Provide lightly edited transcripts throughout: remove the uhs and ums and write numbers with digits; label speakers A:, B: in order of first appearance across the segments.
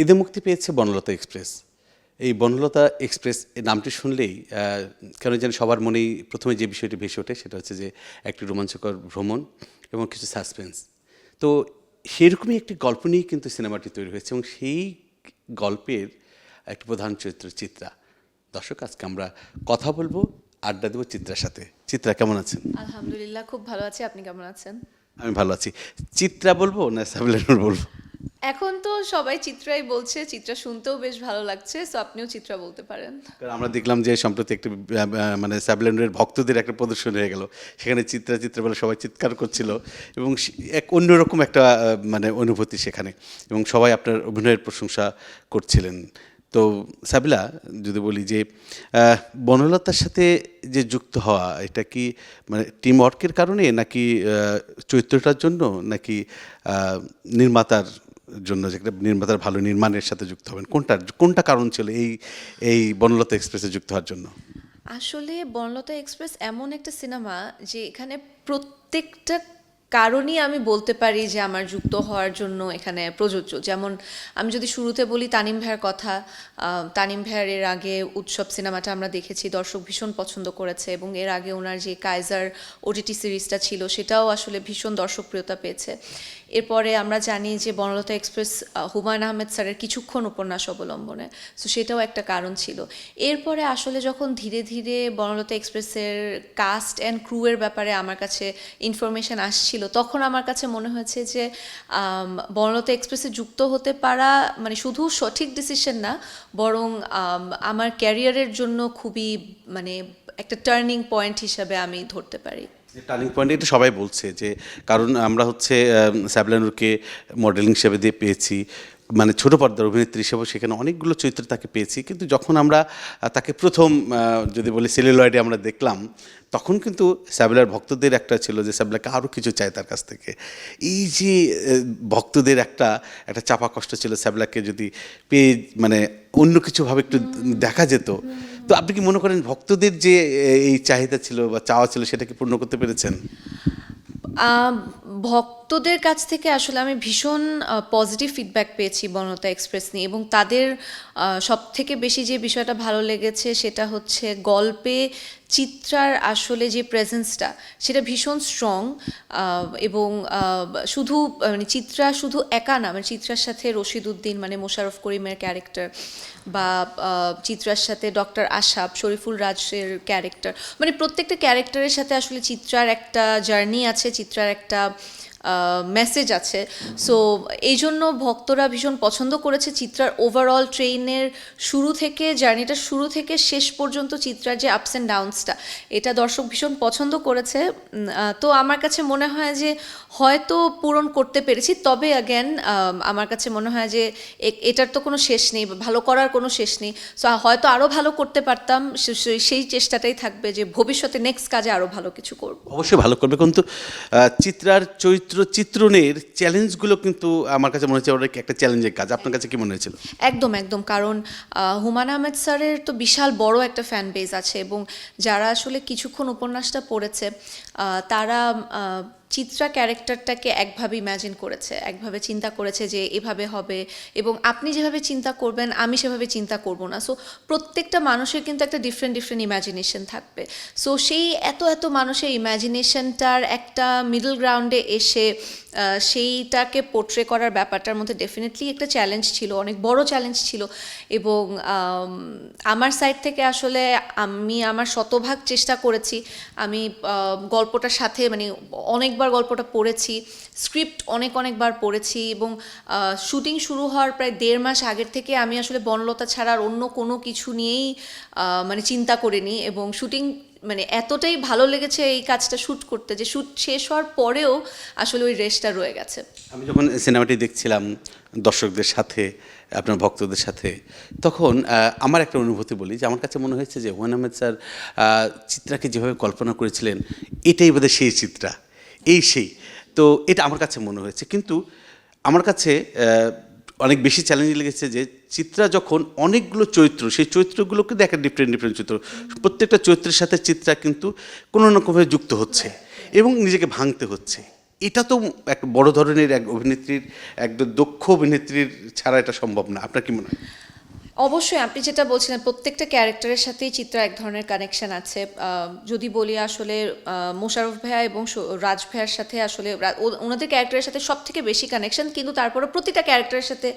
A: ঈদে মুক্তি পেয়েছে বনলতা এক্সপ্রেস। এই বনলতা এক্সপ্রেস এই নামটি শুনলেই কেন যেন সবার মনেই প্রথমে যে বিষয়টি ভেসে ওঠে সেটা হচ্ছে যে একটি রোমাঞ্চকর ভ্রমণ এবং কিছু সাসপেন্স। তো সেরকমই একটি গল্প নিয়েই কিন্তু সিনেমাটি তৈরি হয়েছে এবং সেই গল্পের একটি প্রধান চরিত্র চিত্রা। দর্শক, আজকে আমরা কথা বলবো, আড্ডা দেবো চিত্রার সাথে। চিত্রা, কেমন আছেন?
B: আলহামদুলিল্লাহ, খুব ভালো আছি। আপনি কেমন আছেন?
A: আমি ভালো আছি। চিত্রা বলবো না সাবলেনুর বলবো?
B: এখন তো সবাই চিত্রাই বলছে, চিত্রা শুনতেও বেশ ভালো লাগছে, সো আপনিও চিত্রা বলতে পারেন।
A: কারণ আমরা দেখলাম যে সম্প্রতি একটি মানে স্যাবলেন্ডের ভক্তদের একটা প্রদর্শনী হয়ে গেল, সেখানে চিত্রা চিত্রা বলে সবাই চিৎকার করছিল এবং এক অন্যরকম একটা মানে অনুভূতি সেখানে, এবং সবাই আপনার অভিনয়ের প্রশংসা করছিলেন। তো সাবিলা, যদি বলি যে বনলতার সাথে যে যুক্ত হওয়া, এটা কি মানে টিম ওয়ার্কের কারণে, নাকি চরিত্রটার জন্য, নাকি নির্মাতার জন্য, যেটা নির্মাতার ভালো নির্মাণের সাথে যুক্ত হবেন, কোনটা কারণ ছিল এই বনলতা এক্সপ্রেসে যুক্ত হওয়ার জন্য?
B: আসলে বনলতা এক্সপ্রেস এমন একটা সিনেমা যে এখানে প্রত্যেকটা কারণই আমি বলতে পারি যে আমার যুক্ত হওয়ার জন্য এখানে প্রযোজ্য। যেমন আমি যদি শুরুতে বলি তানিম ভাইয়ের কথা, তানিম ভাইয়ের এর আগে উৎসব সিনেমাটা আমরা দেখেছি, দর্শক ভীষণ পছন্দ করেছে, এবং এর আগে ওনার যে কাইজার ওটিটি সিরিজটা ছিল সেটাও আসলে ভীষণ দর্শকপ্রিয়তা পেয়েছে। এরপরে আমরা জানি যে বনলতা এক্সপ্রেস হুমায়ুন আহমেদ স্যারের কিছুক্ষণ উপন্যাস অবলম্বনে, সো সেটাও একটা কারণ ছিল। এরপরে আসলে যখন ধীরে ধীরে বনলতা এক্সপ্রেসের কাস্ট অ্যান্ড ক্রুয়ের ব্যাপারে আমার কাছে ইনফরমেশন আসছিল, তখন আমার কাছে মনে হয়েছে যে বনলতা এক্সপ্রেসে যুক্ত হতে পারা মানে শুধু সঠিক ডিসিশন না, বরং আমার ক্যারিয়ারের জন্য খুবই মানে একটা টার্নিং পয়েন্ট হিসাবে আমি ধরতে পারি।
A: টার্নিং পয়েন্ট এটা সবাই বলছে যে, কারণ আমরা হচ্ছে স্যাবলানুরকে মডেলিং হিসেবে দিয়ে পেয়েছি, মানে ছোট পর্দার অভিনেত্রী হিসেবে সেখানে অনেকগুলো চরিত্র তাকে পেয়েছি, কিন্তু যখন আমরা তাকে প্রথম যদি বলি সেলুলয়েডে আমরা দেখলাম, তখন কিন্তু স্যাবলার ভক্তদের একটা ছিল যে স্যাবলাকে আরও কিছু চায় তার কাছ থেকে। এই যে ভক্তদের একটা একটা চাপা কষ্ট ছিল স্যাবলাকে যদি পেয়ে মানে অন্য কিছুভাবে একটু দেখা যেত। তো আপনি কি মনে করেন ভক্তদের যে এই চাহিদা ছিল বা চাওয়া ছিল সেটা কি পূর্ণ করতে পেরেছেন?
B: ভক্তদের কাছ থেকে আসলে আমি ভীষণ পজিটিভ ফিডব্যাক পেয়েছি বনলতা এক্সপ্রেস নিয়ে, এবং তাদের সব থেকে বেশি যে বিষয়টা ভালো লেগেছে সেটা হচ্ছে গল্পে চিত্রার আসলে যে প্রেজেন্সটা সেটা ভীষণ স্ট্রং, এবং শুধু মানে চিত্রা শুধু একা না, মানে চিত্রার সাথে রশিদ উদ্দিন মানে মোশাররফ করিমের ক্যারেক্টার, বা চিত্রার সাথে ডক্টর আশাব, শরীফুল রাজের ক্যারেক্টার, মানে প্রত্যেকটা ক্যারেক্টারের সাথে আসলে চিত্রার একটা জার্নি আছে, চিত্রার একটা মেসেজ আছে। সো এই জন্য ভক্তরা ভীষণ পছন্দ করেছে চিত্রার ওভারঅল ট্রেনের শুরু থেকে, জার্নিটা শুরু থেকে শেষ পর্যন্ত চিত্রার যে আপস অ্যান্ড ডাউনসটা, এটা দর্শক ভীষণ পছন্দ করেছে। তো আমার কাছে মনে হয় যে হয়তো পূরণ করতে পেরেছি, তবে অ্যাগেন আমার কাছে মনে হয় যে এটার তো কোনো শেষ নেই, ভালো করার কোনো শেষ নেই। সো হয়তো আরও ভালো করতে পারতাম, সেই চেষ্টাটাই থাকবে যে ভবিষ্যতে নেক্সট কাজে আরও ভালো কিছু করব।
A: অবশ্যই ভালো করবে, কিন্তু চিত্রার চরিত্র চিত্রণের চ্যালেঞ্জগুলো কিন্তু আমার কাছে মনে হচ্ছে অনেক একটা চ্যালেঞ্জের কাজ। আপনার কাছে কি মনে হয়েছিল?
B: একদম একদম, কারণ হুমায়ুন আহমেদ স্যারের তো বিশাল বড় একটা ফ্যান বেজ আছে, এবং যারা আসলে কিছুক্ষণ উপন্যাসটা পড়েছে তারা চিত্রা ক্যারেক্টারটাকে একভাবে ইম্যাজিন করেছে, একভাবে চিন্তা করেছে যে এভাবে হবে, এবং আপনি যেভাবে চিন্তা করবেন আমি সেভাবে চিন্তা করব না। সো প্রত্যেকটা মানুষের কিন্তু একটা ডিফারেন্ট ডিফারেন্ট ইম্যাজিনেশন থাকবে। সো সেই এত এত মানুষের ইম্যাজিনেশনটার একটা মিডল গ্রাউন্ডে এসে সেইটাকে পোর্ট্রে করার ব্যাপারটার মধ্যে ডেফিনেটলি একটা চ্যালেঞ্জ ছিল, অনেক বড় চ্যালেঞ্জ ছিল, এবং আমার সাইড থেকে আসলে আমি আমার শতভাগ চেষ্টা করেছি। আমি গল্পটার সাথে মানে অনেকবার গল্পটা পড়েছি, স্ক্রিপ্ট অনেকবার পড়েছি, এবং শুটিং শুরু হওয়ার প্রায় 1.5 মাস আগের থেকে আমি আসলে বনলতা ছাড়া আর অন্য কোনো কিছু নিয়েই মানে চিন্তা করিনি, এবং শুটিং মানে এতটাই ভালো লেগেছে এই কাজটা শ্যুট করতে যে শ্যুট শেষ হওয়ার পরেও আসলে ওই রেশটা রয়ে গেছে।
A: আমি যখন সিনেমাটি দেখছিলাম দর্শকদের সাথে, আপনার ভক্তদের সাথে, তখন আমার একটা অনুভূতি বলি যে আমার কাছে মনে হয়েছে যে হুমায়ুন আহমেদ স্যার চিত্রাকে যেভাবে কল্পনা করেছিলেন এটাই বোধহয় সেই চিত্রা, সেই। তো এটা আমার কাছে মনে হয়েছে, কিন্তু আমার কাছে অনেক বেশি চ্যালেঞ্জ লেগেছে যে চিত্রা যখন অনেকগুলো চরিত্র, সেই চরিত্রগুলোকে দেখা ডিফারেন্ট ডিফারেন্ট চরিত্র, প্রত্যেকটা চরিত্রের সাথে চিত্রা কিন্তু কোনো না কোনোভাবে যুক্ত হচ্ছে এবং নিজেকে ভাঙতে হচ্ছে। এটা তো একটা বড় ধরনের এক অভিনেত্রীর, একদম দক্ষ অভিনেত্রীর ছাড়া এটা সম্ভব না। আপনার কি মনে হয়?
B: অবশ্যই আপনি যেটা বলছিলেন প্রত্যেকটা ক্যারেক্টারের সাথেই চিত্রা এক ধরনের কানেকশন আছে। যদি বলি আসলে মোশাররফ ভাইয়া এবং রাজ ভাইয়ার সাথে আসলে ওনাদের ক্যারেক্টারের সাথে সব থেকে বেশি কানেকশন, কিন্তু তারপরে প্রতিটা ক্যারেক্টারের সাথে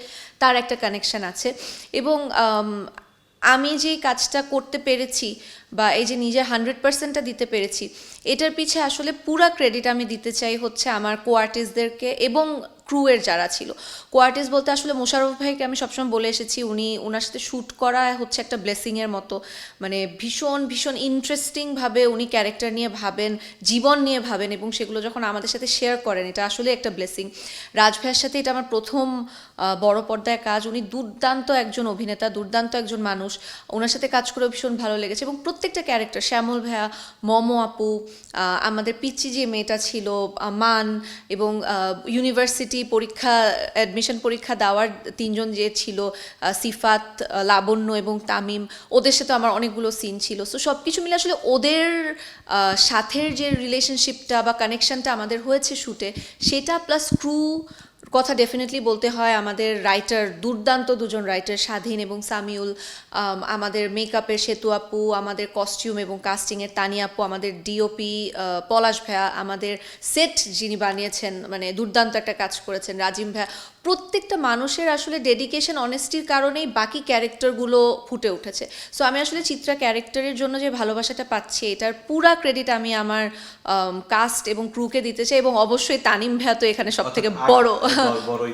B: তার একটা কানেকশন আছে। এবং আমি যে কাজটা করতে পেরেছি বা এই যে নিজের 100%টা দিতে পেরেছি, এটার পিছে আসলে পুরা ক্রেডিট আমি দিতে চাই হচ্ছে আমার কোয়ার্টিস্টদেরকে এবং ক্রুয়ের যারা ছিল। কোয়ার্টিস্ট বলতে আসলে মোশাররফ ভাইকে আমি সবসময় বলে এসেছি, ওনার সাথে শ্যুট করা হচ্ছে একটা ব্লেসিংয়ের মতো। মানে ভীষণ ভীষণ ইন্টারেস্টিংভাবে উনি ক্যারেক্টার নিয়ে ভাবেন, জীবন নিয়ে ভাবেন, এবং সেগুলো যখন আমাদের সাথে শেয়ার করেন এটা আসলে একটা ব্লেসিং। রাজ ভাইয়ের সাথে এটা আমার প্রথম বড় পর্দায় কাজ। উনি দুর্দান্ত একজন অভিনেতা, দুর্দান্ত একজন মানুষ। ওনার সাথে কাজ করে ভীষণ ভালো লেগেছে। এবং প্রত্যেকটা ক্যারেক্টার, শ্যামল ভাইয়া, মমো আপু, আমাদের পিচ্চি যে মেয়েটা ছিল মান, এবং ইউনিভার্সিটি পরীক্ষা, অ্যাডমিশন পরীক্ষা দেওয়ার তিনজন যে ছিল, সিফাত, লাবণ্য এবং তামিম, ওদের সাথে আমার অনেকগুলো সিন ছিল। সো সব কিছু মিলে আসলে ওদের সাথের যে রিলেশনশিপটা বা কানেকশনটা আমাদের হয়েছে শ্যুটে, সেটা প্লাস ক্রু কথা ডেফিনেটলি বলতে হয়। আমাদের রাইটার, দুর্দান্ত দুজন রাইটার, স্বাধীন এবং সামিউল, আমাদের মেকআপের সেতু আপু, আমাদের কস্টিউম এবং কাস্টিংয়ের তানিয়া আপু, আমাদের ডিওপি পলাশ ভাইয়া, আমাদের সেট যিনি বানিয়েছেন, মানে দুর্দান্ত একটা কাজ করেছেন রাজিম ভাইয়া। প্রত্যেকটা মানুষের আসলে ডেডিকেশন, অনেস্টির কারণেই বাকি ক্যারেক্টারগুলো ফুটে উঠেছে। সো আমি আসলে চিত্রা ক্যারেক্টারের জন্য যে ভালোবাসাটা পাচ্ছি, এটার পুরা ক্রেডিট আমি আমার কাস্ট এবং ক্রুকে দিতে চাই, এবং অবশ্যই তানিম ভাইয়া তো এখানে সব থেকে বড়।
A: বড়ই